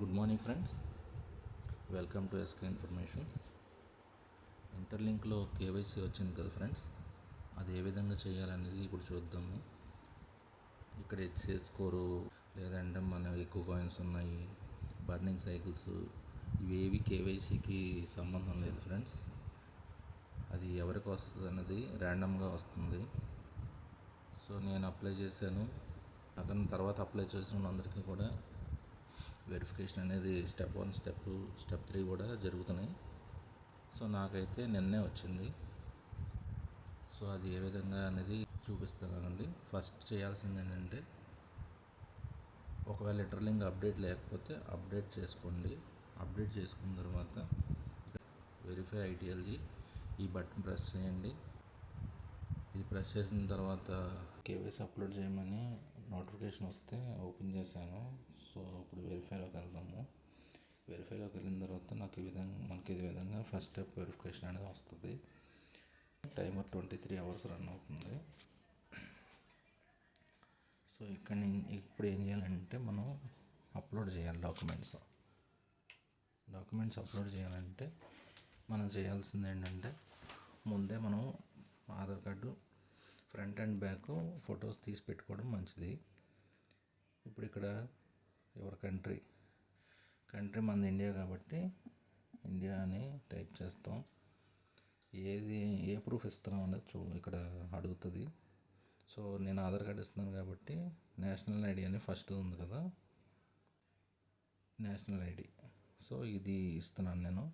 Good morning friends, welcome to SK informations. ఇంటర్లింక్లో KYC వచ్చింది కదా ఫ్రెండ్స్, అది ఏ విధంగా చేయాలనేది ఇప్పుడు చూద్దాము. ఇక్కడ హెచ్సిఎస్ స్కోరు లేదంటే మన ఎక్కువ కాయిన్స్ ఉన్నాయి, బర్నింగ్ సైకిల్స్, ఇవేవి కేవైసీకి సంబంధం లేదు ఫ్రెండ్స్. అది ఎవరికి వస్తుంది అన్నది ర్యాండమ్గా వస్తుంది. సో నేను అప్లై చేశాను, అక్కడ తర్వాత అప్లై చేసిన అందరికీ కూడా వెరిఫికేషన్ అనేది స్టెప్ 1, స్టెప్ 2, స్టెప్ 3 కూడా జరుగుతున్నాయి. సో నాకైతే నిన్నే వచ్చింది. సో అది ఏ విధంగా అనేది చూపిస్తున్నానండి. ఫస్ట్ చేయాల్సింది ఏంటంటే, ఒకవేళ ఇంటర్లింక్ అప్డేట్ లేకపోతే అప్డేట్ చేసుకోండి. అప్డేట్ చేసుకున్న తర్వాత వెరిఫై ఐటీఎల్జీ ఈ బటన్ ప్రెస్ చేయండి. ఇది ప్రెస్ చేసిన తర్వాత కేవైసీ అప్లోడ్ చేయమని నోటిఫికేషన్ వస్తే ఓపెన్ చేశాను. సో ఇప్పుడు వెరిఫైలోకి వెళ్దాము. వెరిఫైలోకి వెళ్ళిన తర్వాత మనకి ఈ విధంగా ఫస్ట్ స్టెప్ వెరిఫికేషన్ అనేది వస్తుంది. టైమర్ 23 అవర్స్ రన్ అవుతుంది. సో ఇప్పుడు ఏం చేయాలంటే, మనం అప్లోడ్ చేయాలి డాక్యుమెంట్స్ అప్లోడ్ చేయాలంటే మనం చేయాల్సింది ఏంటంటే, ముందే మనం Aadhaar card front and back photos తీసి పెట్టుకోవడం మంచిది. ఇప్పుడు ఇక్కడ యువర్ కంట్రీ మనది ఇండియా కాబట్టి ఇండియా అని టైప్ చేస్తాం. ఏ ప్రూఫ్ ఇస్తున్నాం అనేది ఇక్కడ అడుగుతుంది. సో నేను ఆధార్ కార్డు ఇస్తున్నాను కాబట్టి నేషనల్ ఐడి అని ఫస్ట్ ఉంది కదా, నేషనల్ ఐడి. సో ఇది ఇస్తున్నాను నేను.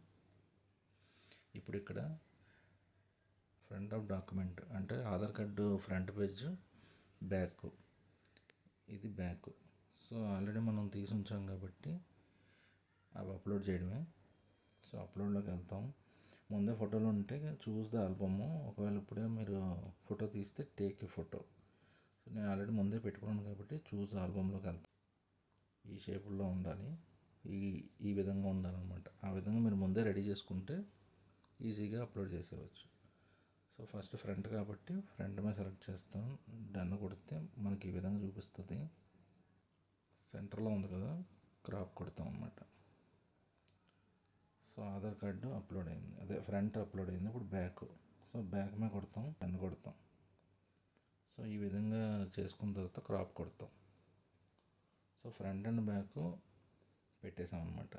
ఇప్పుడు ఇక్కడ ఫ్రంట్ ఆఫ్ డాక్యుమెంట్ అంటే Aadhaar card front page, back, ఇది బ్యాక్. సో ఆల్రెడీ మనం తీసి ఉంచాం కాబట్టి అవి అప్లోడ్ చేయడమే. సో అప్లోడ్లోకి వెళ్తాం. ముందే ఫోటోలు ఉంటే చూస్ ద ఆల్బమ్. ఒకవేళ ఇప్పుడే మీరు ఫోటో తీస్తే టేక్ ఏ ఫోటో. సో నేను ఆల్రెడీ ముందే పెట్టుకున్నాను కాబట్టి చూస్ ఆల్బమ్లోకి వెళ్తాం. ఈ షేపుల్లో ఉండాలి, ఈ విధంగా ఉండాలన్నమాట. ఆ విధంగా మీరు ముందే రెడీ చేసుకుంటే ఈజీగా అప్లోడ్ చేసేవచ్చు. సో ఫస్ట్ ఫ్రంట్ కాబట్టి ఫ్రంట్ మీద సెలెక్ట్ చేస్తాం, డన్ కొడితే మనకి ఈ విధంగా చూపిస్తుంది. సెంటర్లో ఉంది కదా, క్రాప్ కొడతాం అన్నమాట. సో ఆధార్ కార్డు అప్లోడ్ అయింది, అదే ఫ్రంట్ అప్లోడ్ అయింది. ఇప్పుడు బ్యాక్. సో బ్యాక్ మీద కొడతాం, డన్ కొడతాం. సో ఈ విధంగా చేసుకున్న తర్వాత క్రాప్ కొడతాం. సో ఫ్రంట్ అండ్ బ్యాక్ పెట్టేసాం అన్నమాట.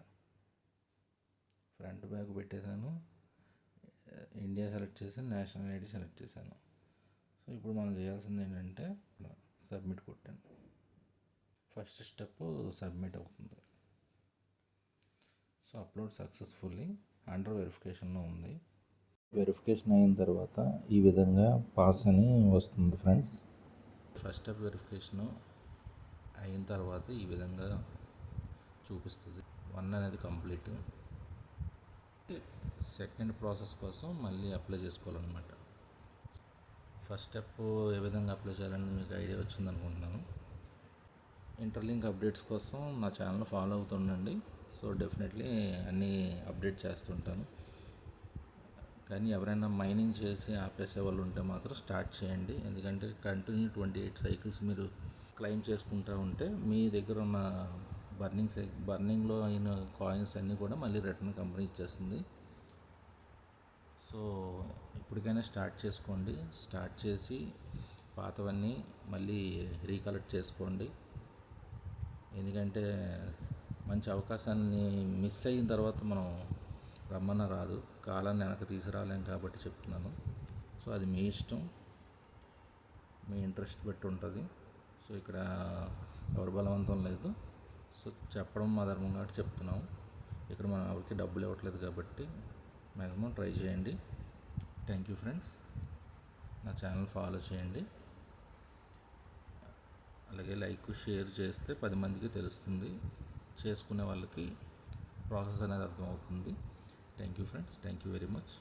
ఫ్రంట్ బ్యాక్ పెట్టేశాను, ఇండియా సెలెక్ట్ చేసి నేషనల్ ఐడి సెలెక్ట్ చేశాను. సో ఇప్పుడు మనం చేయాల్సింది ఏంటంటే, సబ్మిట్ కొట్టాను. ఫస్ట్ స్టెప్ సబ్మిట్ అవుతుంది. సో అప్లోడ్ సక్సెస్ఫుల్లీ అండర్ వెరిఫికేషన్లో ఉంది. వెరిఫికేషన్ అయిన తర్వాత ఈ విధంగా పాస్ అని వస్తుంది ఫ్రెండ్స్. ఫస్ట్ స్టెప్ వెరిఫికేషన్ అయిన తర్వాత ఈ విధంగా చూపిస్తుంది. 1 అనేది కంప్లీట్. సెకండ్ ప్రాసెస్ కోసం మళ్ళీ అప్లై చేసుకోవాలన్నమాట. ఫస్ట్ స్టెప్ ఏ విధంగా అప్లై చేయాలని మీకు ఐడియా వచ్చింది అనుకుంటున్నాను. ఇంటర్లింక్ అప్డేట్స్ కోసం నా ఛానల్ ఫాలో అవుతుండండి. సో డెఫినెట్లీ అన్నీ అప్డేట్ చేస్తుంటాను. కానీ ఎవరైనా మైనింగ్ చేసి ఆపేసే వాళ్ళు ఉంటే మాత్రం స్టార్ట్ చేయండి. ఎందుకంటే కంటిన్యూ 28 సైకిల్స్ మీరు క్లెయిమ్ చేసుకుంటూ ఉంటే మీ దగ్గర ఉన్న బర్నింగ్లో అయిన కాయిన్స్ అన్నీ కూడా మళ్ళీ రిటర్న్ కంపెనీ ఇచ్చేస్తుంది. సో ఇప్పటికైనా స్టార్ట్ చేసుకోండి. స్టార్ట్ చేసి పాతవన్నీ మళ్ళీ రీకలెక్ట్ చేసుకోండి. ఎందుకంటే మంచి అవకాశాన్ని మిస్ అయిన తర్వాత మనం రమ్మన్న రాదు, కాలాన్ని వెనక్కి తీసుకురాలేం కాబట్టి చెప్తున్నాను. సో అది మీ ఇష్టం, మీ ఇంట్రెస్ట్ బట్టి ఉంటుంది. సో ఇక్కడ ఎవరి బలవంతం లేదు. సో చెప్పడం మా ధర్మం కాబట్టి చెప్తున్నాం. ఇక్కడ మనం ఎవరికి డబ్బులు ఇవ్వట్లేదు కాబట్టి మ్యాక్సిమం ట్రై చేయండి. Thank you friends. నా ఛానల్ ఫాలో చేయండి. అలాగే లైక్, షేర్ చేస్తే 10 మందికి తెలుస్తుంది. చేసుకునే వాళ్ళకి ప్రాసెస్ అనేది అర్థమవుతుంది. Thank you friends. Thank you very much.